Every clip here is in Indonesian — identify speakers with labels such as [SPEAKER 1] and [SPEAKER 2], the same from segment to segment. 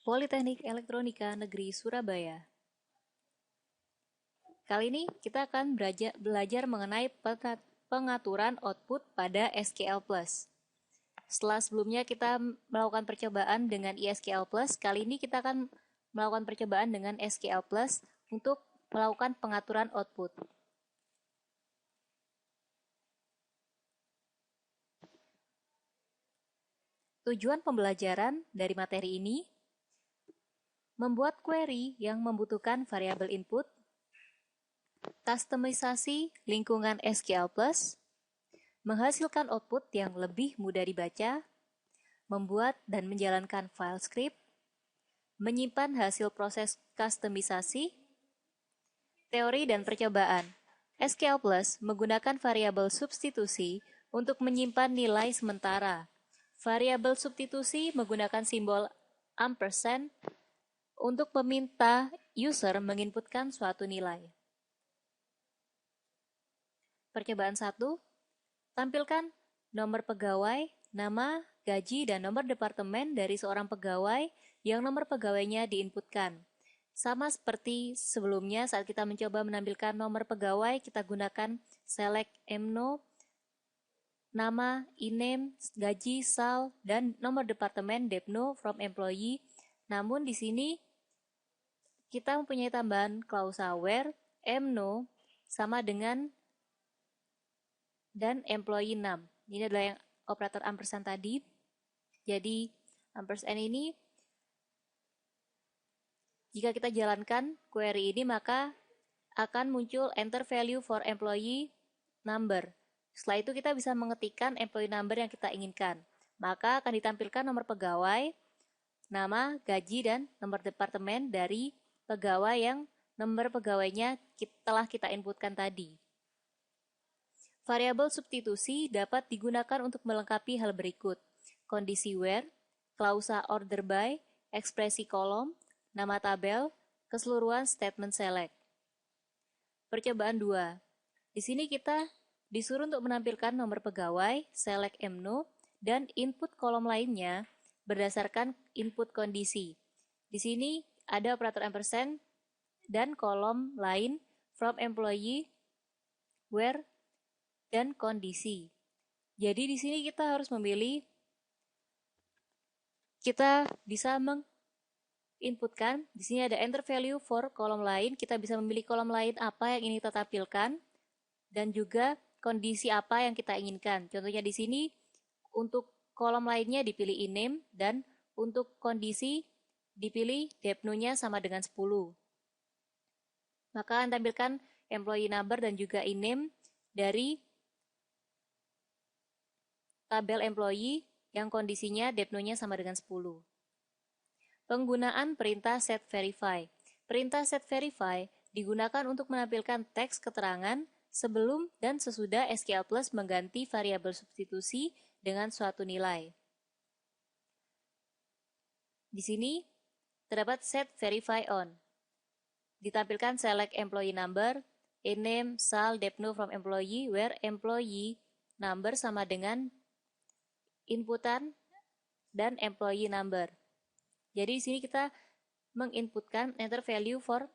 [SPEAKER 1] Politeknik Elektronika Negeri Surabaya. Kali ini kita akan belajar mengenai pengaturan output pada SQL+. Setelah sebelumnya kita melakukan percobaan dengan ISQL+, kali ini kita akan melakukan percobaan dengan SQL+, untuk melakukan pengaturan output. Tujuan pembelajaran dari materi ini membuat query yang membutuhkan variabel input, kustomisasi lingkungan SQL+, menghasilkan output yang lebih mudah dibaca, membuat dan menjalankan file script, menyimpan hasil proses kustomisasi, teori dan percobaan. SQL Plus menggunakan variabel substitusi untuk menyimpan nilai sementara. Variabel substitusi menggunakan simbol ampersand untuk meminta user menginputkan suatu nilai. Percobaan 1. Tampilkan nomor pegawai, nama, gaji, dan nomor departemen dari seorang pegawai yang nomor pegawainya diinputkan. Sama seperti sebelumnya saat kita mencoba menampilkan nomor pegawai, kita gunakan select mno, nama, iname, gaji, sal, dan nomor departemen depno from employee. Namun di sini kita mempunyai tambahan klausa where mno sama dengan dan employee name. Ini adalah yang operator ampersand tadi. Jadi ampersand ini jika kita jalankan query ini maka akan muncul enter value for employee number. Setelah itu kita bisa mengetikkan employee number yang kita inginkan. Maka akan ditampilkan nomor pegawai, nama, gaji, dan nomor departemen dari pegawai yang nomor pegawainya telah kita inputkan tadi. Variabel substitusi dapat digunakan untuk melengkapi hal berikut: kondisi where, klausa order by, ekspresi kolom, nama tabel, keseluruhan statement select. Percobaan 2. Di sini kita disuruh untuk menampilkan nomor pegawai, select mno, dan input kolom lainnya berdasarkan input kondisi. Di sini ada operator ampersand dan kolom lain from employee, where, dan kondisi. Jadi di sini kita harus memilih, kita bisa menginputkan, di sini ada enter value for kolom lain, kita bisa memilih kolom lain apa yang ingin kita tampilkan, dan juga kondisi apa yang kita inginkan. Contohnya di sini, untuk kolom lainnya dipilih iname, dan untuk kondisi dipilih depno-nya sama dengan 10. Maka akan tampilkan employee number dan juga iname dari tabel employee yang kondisinya depno-nya sama dengan 10. Penggunaan perintah setVerify. Perintah setVerify digunakan untuk menampilkan teks keterangan sebelum dan sesudah SQL Plus mengganti variabel substitusi dengan suatu nilai. Di sini terdapat setVerify on. Ditampilkan select employee number, iname, sal, depno from employee, where employee number sama dengan inputan dan employee number. Jadi di sini kita menginputkan enter value for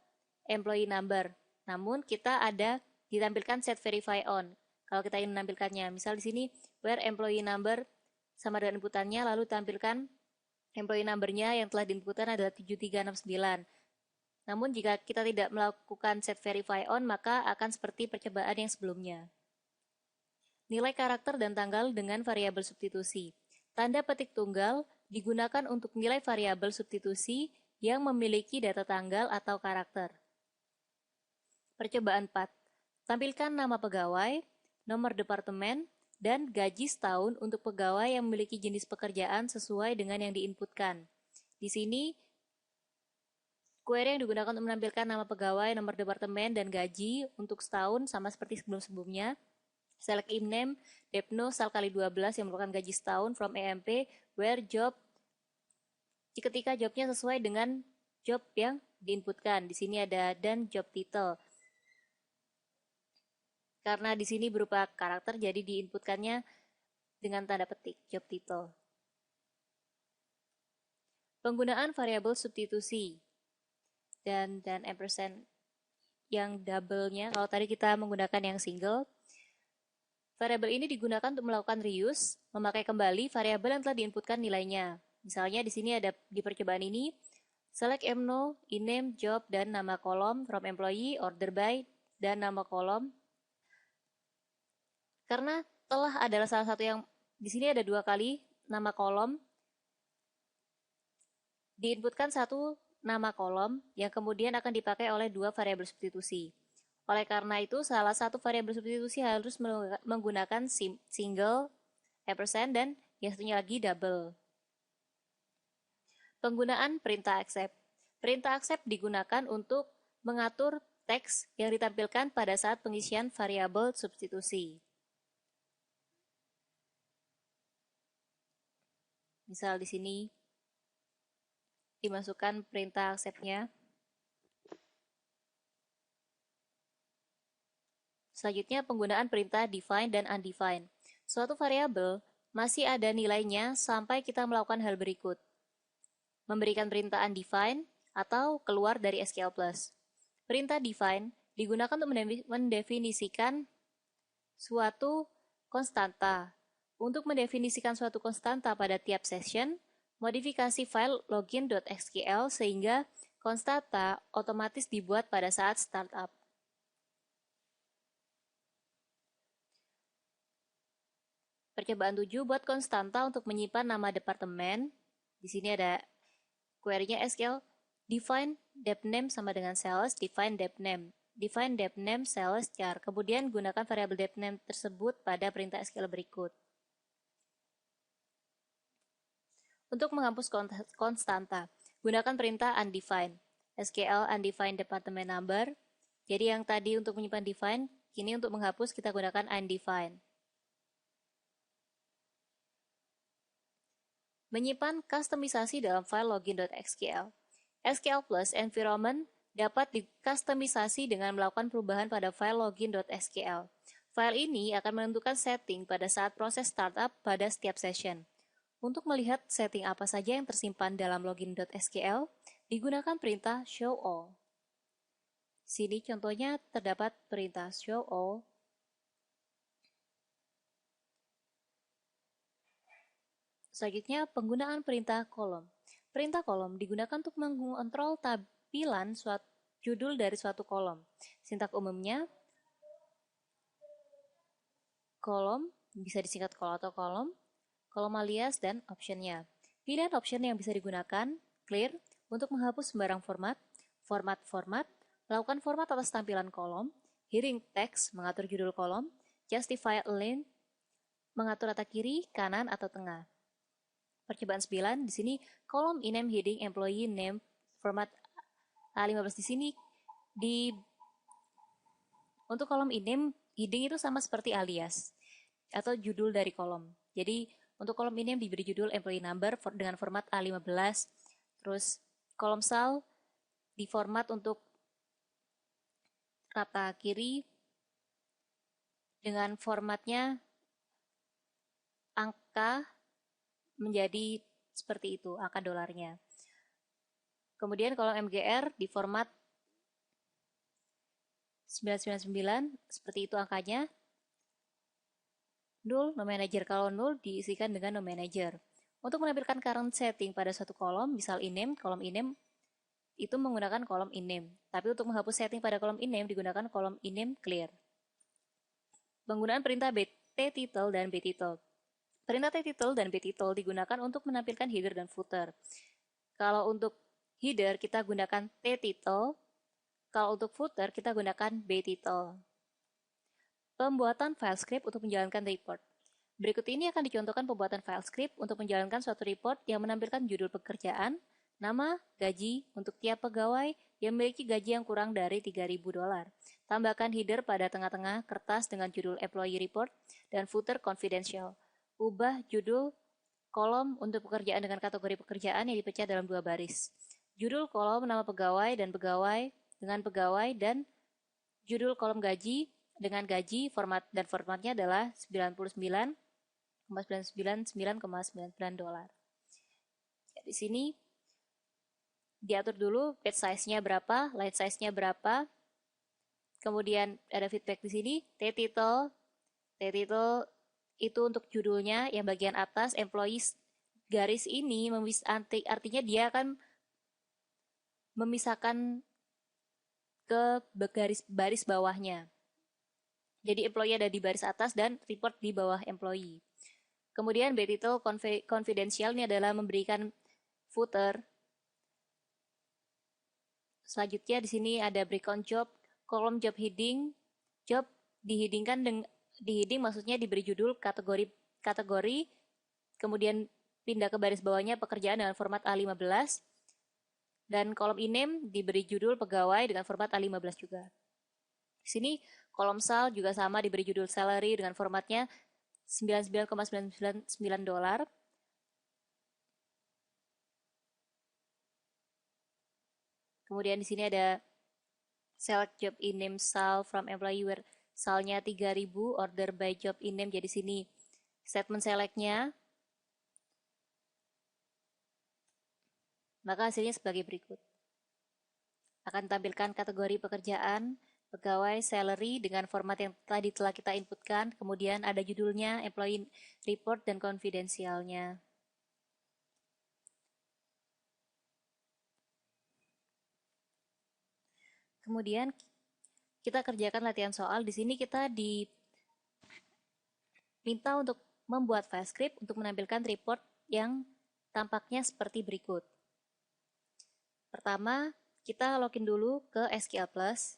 [SPEAKER 1] employee number. Namun kita ada ditampilkan set verify on. Kalau kita ingin menampilkannya, misal di sini where employee number sama dengan inputannya, lalu tampilkan employee number-nya yang telah diinputkan adalah 7369. Namun jika kita tidak melakukan set verify on, maka akan seperti percobaan yang sebelumnya. Nilai karakter dan tanggal dengan variabel substitusi. Tanda petik tunggal digunakan untuk nilai variabel substitusi yang memiliki data tanggal atau karakter. Percobaan 4. Tampilkan nama pegawai, nomor departemen, dan gaji setahun untuk pegawai yang memiliki jenis pekerjaan sesuai dengan yang diinputkan. Di sini, query yang digunakan untuk menampilkan nama pegawai, nomor departemen, dan gaji untuk setahun sama seperti sebelum-sebelumnya. Select iname, depno, sal kali 12 yang merupakan gaji setahun from EMP, where job, ketika jobnya sesuai dengan job yang diinputkan. Di sini ada dan job title. Karena di sini berupa karakter, jadi diinputkannya dengan tanda petik, job title. Penggunaan variabel substitusi dan ampersand yang double-nya, kalau tadi kita menggunakan yang single, variabel ini digunakan untuk melakukan reuse, memakai kembali variabel yang telah diinputkan nilainya. Misalnya di sini ada di percobaan ini, select mno, iname, job, dan nama kolom from employee, order by, dan nama kolom. Karena telah adalah salah satu yang di sini ada 2 kali nama kolom, diinputkan satu nama kolom yang kemudian akan dipakai oleh 2 variabel substitusi. Oleh karena itu, salah satu variabel substitusi harus menggunakan single, ampersand, dan yang satunya lagi double. Penggunaan perintah accept. Perintah accept digunakan untuk mengatur teks yang ditampilkan pada saat pengisian variabel substitusi. Misal di sini dimasukkan perintah accept-nya. Selanjutnya, penggunaan perintah define dan undefined. Suatu variabel masih ada nilainya sampai kita melakukan hal berikut. Memberikan perintah undefined atau keluar dari SQL+. Perintah define digunakan untuk mendefinisikan suatu konstanta. Untuk mendefinisikan suatu konstanta pada tiap session, modifikasi file login.sql sehingga konstanta otomatis dibuat pada saat startup. Percobaan 7, buat konstanta untuk menyimpan nama departemen. Di sini ada query-nya SQL define depname sama dengan sales, define depname sales char. Kemudian gunakan variabel depname tersebut pada perintah SQL berikut. Untuk menghapus konstanta, gunakan perintah undefined. SQL undefined department number. Jadi yang tadi untuk menyimpan define, kini untuk menghapus kita gunakan undefined. Menyimpan kustomisasi dalam file login.sql. SQL Plus Environment dapat dikustomisasi dengan melakukan perubahan pada file login.sql. File ini akan menentukan setting pada saat proses startup pada setiap session. Untuk melihat setting apa saja yang tersimpan dalam login.sql, digunakan perintah show all. Sini contohnya terdapat perintah show all. Selanjutnya, penggunaan perintah kolom. Perintah kolom digunakan untuk mengontrol tampilan judul dari suatu kolom. Sintak umumnya, kolom bisa disingkat kol atau kolom alias, dan optionnya. Pilihan option yang bisa digunakan, clear, untuk menghapus sembarang format, melakukan format atas tampilan kolom, hiding text, mengatur judul kolom, justify align, mengatur rata kiri, kanan, atau tengah. Percobaan 9, di sini kolom iname heading employee name format A15 di sini untuk kolom iname heading itu sama seperti alias atau judul dari kolom. Jadi untuk kolom iname diberi judul employee number dengan format A15. Terus kolom sal di format untuk rata kiri dengan formatnya angka menjadi seperti itu, angka dolarnya. Kemudian kolom MGR di format 999, seperti itu angkanya. 0, no manager. Kalau 0 diisikan dengan no manager. Untuk menampilkan current setting pada suatu kolom, misal iname, kolom iname itu menggunakan kolom iname. Tapi untuk menghapus setting pada kolom iname digunakan kolom iname clear. Penggunaan perintah ttitle dan btitle. Perintah ttitle dan btitle digunakan untuk menampilkan header dan footer. Kalau untuk header kita gunakan ttitle, kalau untuk footer kita gunakan btitle. Pembuatan file script untuk menjalankan report. Berikut ini akan dicontohkan pembuatan file script untuk menjalankan suatu report yang menampilkan judul pekerjaan, nama, gaji untuk tiap pegawai yang memiliki gaji yang kurang dari $3.000. Tambahkan header pada tengah-tengah kertas dengan judul employee report dan footer confidential. Ubah judul kolom untuk pekerjaan dengan kategori pekerjaan yang dipecah dalam 2 baris. Judul kolom nama pegawai dan pegawai dengan pegawai, dan judul kolom gaji dengan gaji, formatnya adalah $99,999,99. Di sini diatur dulu page size-nya berapa, line size-nya berapa. Kemudian ada feedback di sini, t-title itu untuk judulnya yang bagian atas, employees garis ini artinya dia akan memisahkan ke baris bawahnya. Jadi employee ada di baris atas dan report di bawah employee. Kemudian B-title confidential ini adalah memberikan footer. Selanjutnya di sini ada breakdown job, kolom job heading. Job dihidingkan heading maksudnya diberi judul kategori, kemudian pindah ke baris bawahnya pekerjaan dengan format A15, dan kolom e-name diberi judul pegawai dengan format A15 juga. Di sini kolom sal juga sama diberi judul salary dengan formatnya $99,99. Kemudian di sini ada select job in-name sal from employee where salnya 3000, order by job in-name, jadi sini statement select-nya. Maka hasilnya sebagai berikut. Akan tampilkan kategori pekerjaan, pegawai, salary dengan format yang tadi telah kita inputkan, kemudian ada judulnya, employee report, dan konfidensialnya. Kemudian kita kerjakan latihan soal. Di sini kita diminta untuk membuat file script untuk menampilkan report yang tampaknya seperti berikut. Pertama, kita login dulu ke SQL Plus.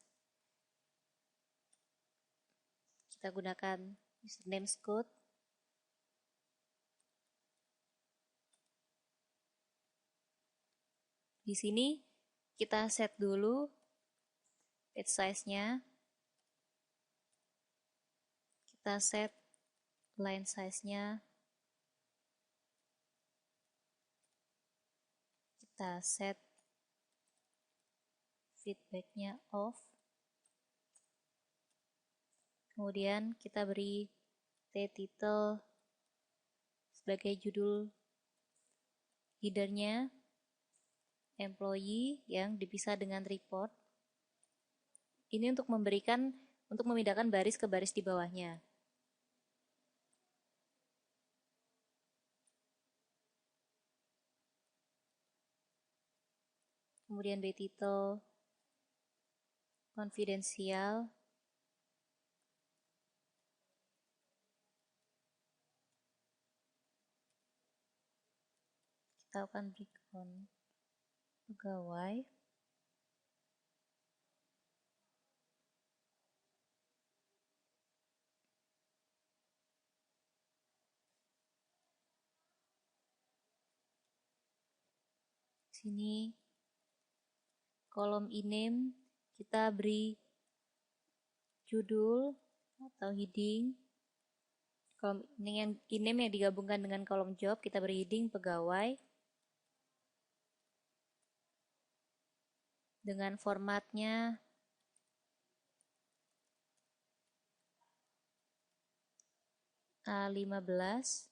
[SPEAKER 1] Kita gunakan username Scott. Di sini kita set dulu page size-nya. Kita set line size-nya. Kita set feedback-nya off. Kemudian kita beri t-title sebagai judul header-nya, employee yang dipisah dengan report. Ini untuk memindahkan baris ke baris di bawahnya. Kemudian B-title konfidensial. Kita akan berikan pegawai. Sini kolom e-name kita beri judul atau heading. Kolom e-name yang digabungkan dengan kolom job kita beri heading pegawai. Dengan formatnya A15.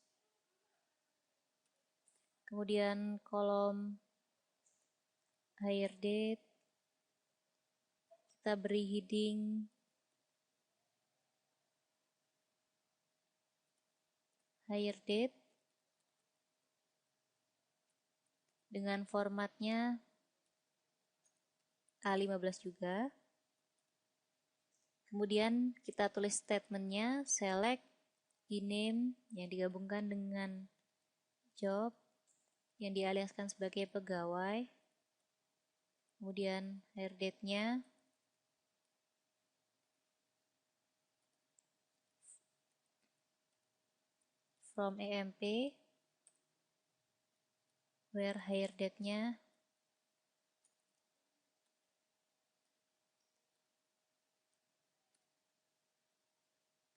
[SPEAKER 1] Kemudian kolom hire date kita beri heading hire date dengan formatnya A15 juga. Kemudian kita tulis statementnya select e-name yang digabungkan dengan job yang dialiaskan sebagai pegawai. Kemudian hire date-nya from EMP, where hire date-nya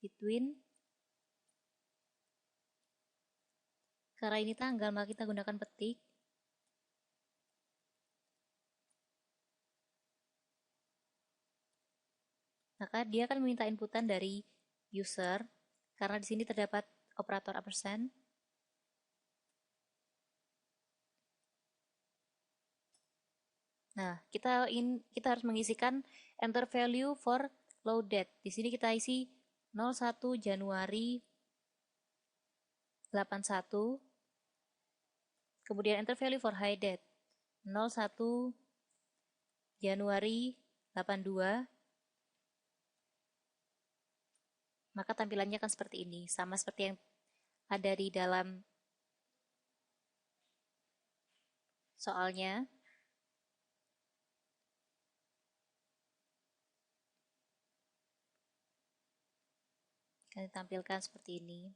[SPEAKER 1] between. Karena ini tanggal, maka kita gunakan petik. Maka dia akan meminta inputan dari user, karena di sini terdapat operator ampersand. Nah, kita harus mengisikan enter value for low date. Di sini kita isi 01 Januari 81. Kemudian enter value for high date 01 Januari 82. Maka tampilannya akan seperti ini, sama seperti yang ada di dalam soalnya. Akan ditampilkan seperti ini.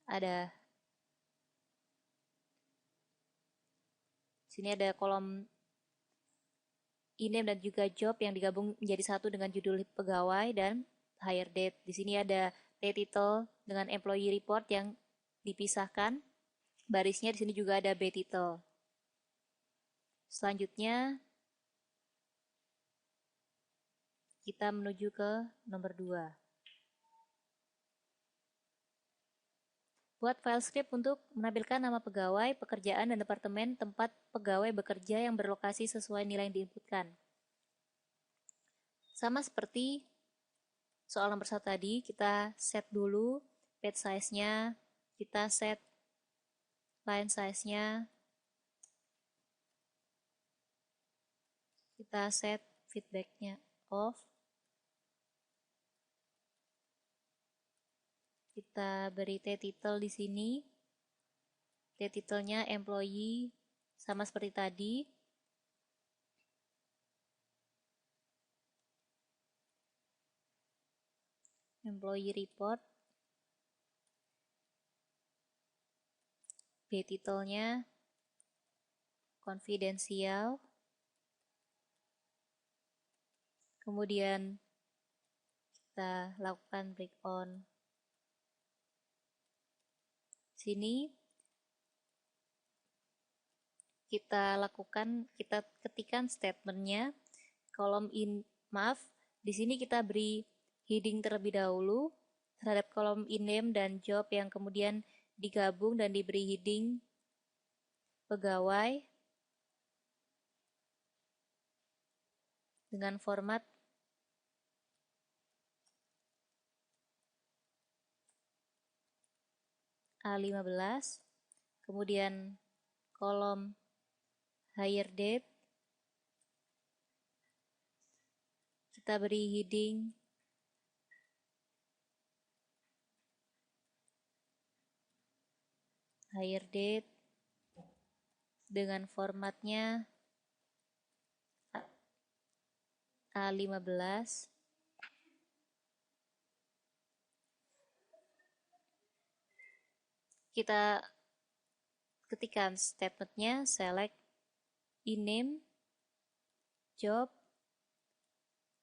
[SPEAKER 1] Ada sini ada kolom e-name dan juga job yang digabung menjadi satu dengan judul pegawai dan hire date. Di sini ada T-title dengan employee report yang dipisahkan. Barisnya di sini juga ada B-title. Selanjutnya kita menuju ke nomor 2. Buat file script untuk menampilkan nama pegawai, pekerjaan, dan departemen tempat pegawai bekerja yang berlokasi sesuai nilai yang diinputkan. Sama seperti soal nomor 1 tadi, kita set dulu page size-nya, kita set line size-nya, kita set feedback-nya off, kita beri T-title di sini. T-title-nya employee sama seperti tadi. Employee report. B-title-nya confidential. Kemudian kita lakukan break on. Sini kita ketikkan statementnya, kolom di sini kita beri heading terlebih dahulu terhadap kolom in-name dan job yang kemudian digabung dan diberi heading pegawai dengan format A15, kemudian kolom hire date, kita beri heading hire date dengan formatnya A15. Kita ketikkan statementnya, select in-name, job,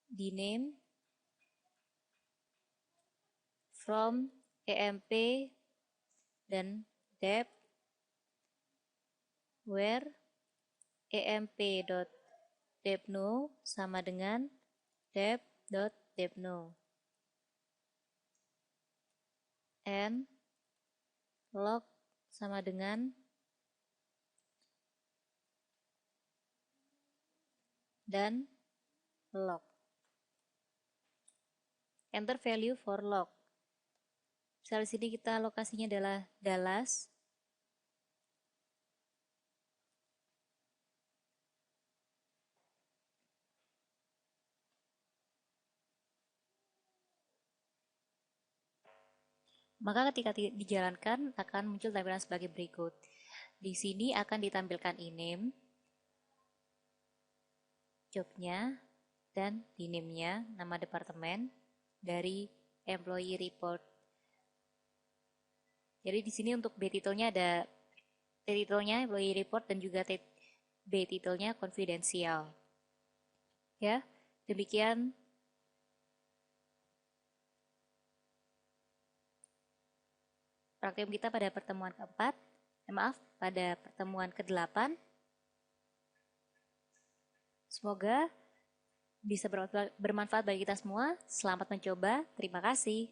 [SPEAKER 1] d-name, from, emp, dan dep, where emp.depno sama dengan dep.depno, and log sama dengan dan log. Enter value for log. Misal di sini kita lokasinya adalah Dallas. Maka ketika dijalankan akan muncul tampilan sebagai berikut. Di sini akan ditampilkan in-name, job-nya, dan d-name-nya, nama departemen dari employee report. Jadi di sini untuk B-title-nya ada T-title-nya employee report dan juga B-title-nya confidential. Ya, demikian praktikum kita pada pertemuan keempat. Pada pertemuan ke-8. Semoga bisa bermanfaat bagi kita semua. Selamat mencoba. Terima kasih.